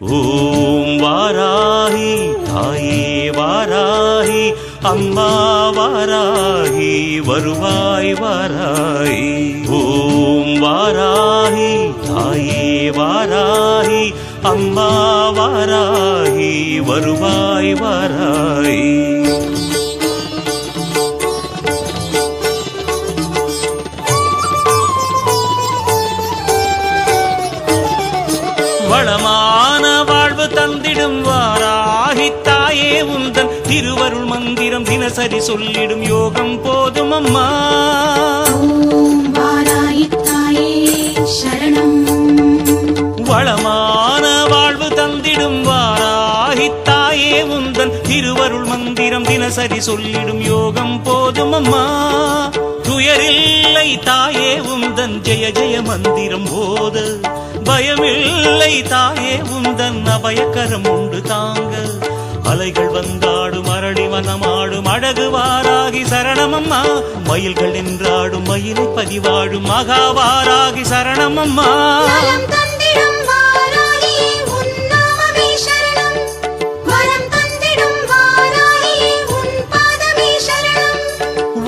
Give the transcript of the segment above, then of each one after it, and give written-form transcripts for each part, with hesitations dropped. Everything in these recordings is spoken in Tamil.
ஓம் வாராகி தாயே வாராகி அம்மா வாராகி வருவாய் வாராகி. ஓம் வாராகி தாயே வாராகி அம்மா வாராகி வருவாய் வாராகி. வளமான வாழ்வு தந்திடும் வாராகி தாயே உந்தன் திருவருள் மந்திரம் தினசரி சொல்லிடும் யோகம் போதும் அம்மா. ஓம் வாராகி தாயே சரணம். வளமான வாழ்வு தந்திடும் வாராகி தாயே உந்தன் திருவருள் மந்திரம் தினசரி சொல்லிடும் யோகம் போதும் அம்மா. துயரில்லை தாயே உந்தன் ஜெய ஜெய மந்திரம் போத, பயமில்லை தாயே உந்தன் அபயக்கரம் உண்டு தாங்க. அலைகள் வந்தாடும் அரளி வனமாடும் அழகு வாராகி சரணமம்மா. மயில்கள் நின்றாடும் மயிலை பதிவாடும் மகாவாராகி சரணமம்மா.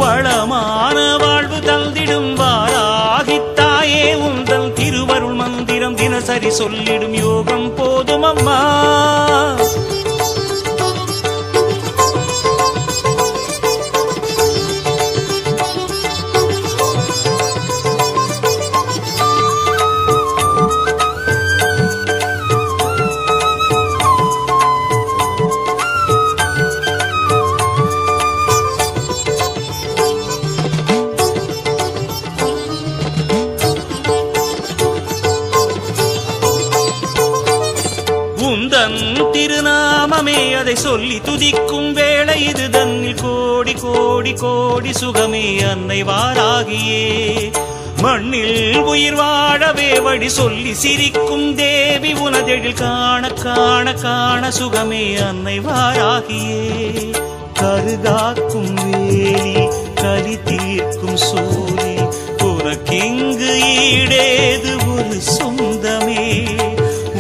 வளமான வாழ்வு தந்திடும் வாராகி தாயே உந்தன் திருவருள் மந்திரம் தினசரி சொல்லிடும் யோகம் போதும் அம்மா. உந்தன் திருநாமமே அதை சொல்லி துதிக்கும் வேளை இது தன்னில் கோடி கோடி கோடி சுகமே அன்னை வாராகியே. மண்ணில் உயிர் வாழவே வழி சொல்லி சிரிக்கும் தேவி உனதெழில் காண காண காண சுகமே அன்னை வாராகியே. கருகாக்கும் வேலி கலி தீர்க்கும் சூரி உனக்கிங்கு ஈடேது ஒரு சொந்தமே.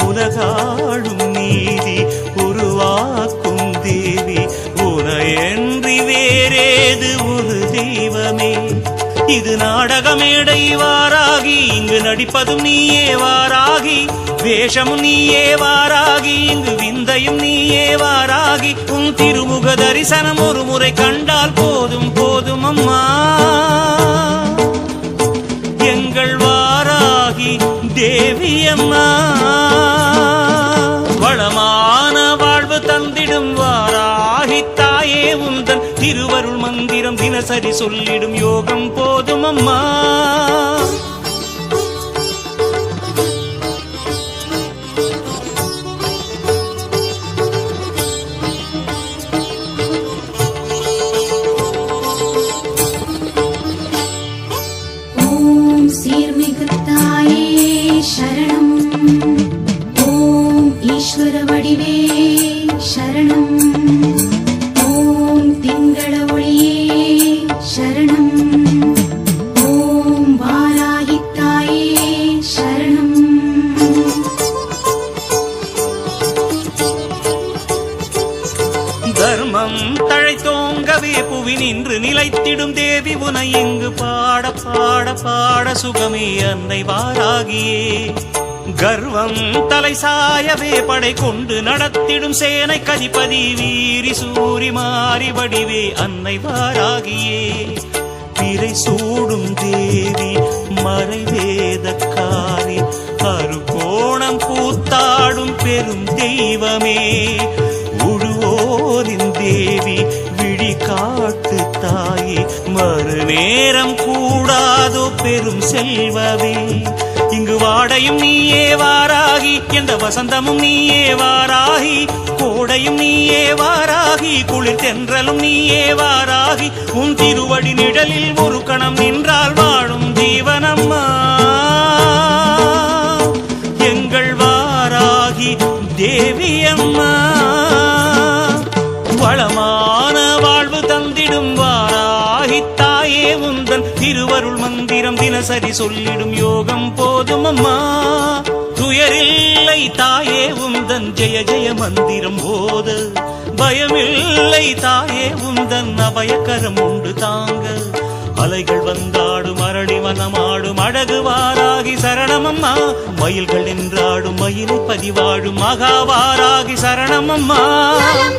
உலகாடும் நீதி உருவாக்கும் தேவி உனையன்றி வேறேது ஒரு தெய்வமே. இது நாடகமேடை வாராகி இங்கு நடிப்பதும் நீயே வாராகி. வேஷமும் நீயே வாராகி இங்கு விந்தையும் நீயே வாராகி. உன் திருமுக தரிசனம் ஒரு முறை கண்டால் போதும் போதும் அம்மா. எங்கள் வாராகி தேவி அம்மா. வளமான வாழ்வு தந்திடும் வாராகி தாயே உந்தன் திருவருள் மந்திரம் தினசரி சொல்லிடும் யோகம் போதும் அம்மா. ஓம் சீர்மிகு தாயே சரணம். ஓம் ஈஸ்வர வடிவே சரணம். ஓம் திங்கள ஒளியே சரணம். ஓம் வாராகி தாயே சரணம். தர்மம் தழைத்தோங்கவே புவி நின்று நிலைத்திடும் தேவி உனை இங்கு பாட பாட பாட சுகமே அன்னை வாராகியே. கர்வம் தலை சாயவே படை கொண்டு நடத்திடும் சேனை கதிபதி வீரி சூரி மாறி வடிவே அன்னை வாராகியே. பிறை சூடும் தேவி மறைவேதக்காரி அருகோணம் பூத்தாடும் பெரும் தெய்வமே. உழுவோரின் தேவி விழி காட்டு தாயே மறுநேரம் கூடாதோ பெரும் செல்வமே. இங்கு வாடையும் நீயே வாராகி எந்த வசந்தமும் நீயே வாராகி. கோடையும் நீயே வாராகி குளிர் தென்றலும் நீயே வாராகி. உன் திருவடி நிழலில் ஒரு கணம் நின்றால் வாழும் ஜீவனம்மா. எங்கள் வாராகி தேவி அம்மா. வளமான வாழ்வு தந்திடும் வாராகி தாயே உந்தன் திருவருள் மந்திரம் தினசரி சொல்லிடும் யோகம் போதும் அம்மா. துயரில்லை தாயே உந்தன் ஜெய ஜெய மந்திரம் போத பயமில்லை தாயே உந்தன் அபயக்கரம் உண்டு தாங்க அலைகள் வந்தாடும் அரளி வனமாடும் அழகுவாராகி சரணமம்மா மயில்கள் நின்றாடும் மயிலை பதிவாடும் மகாவாராகி சரணமம்மா நலம்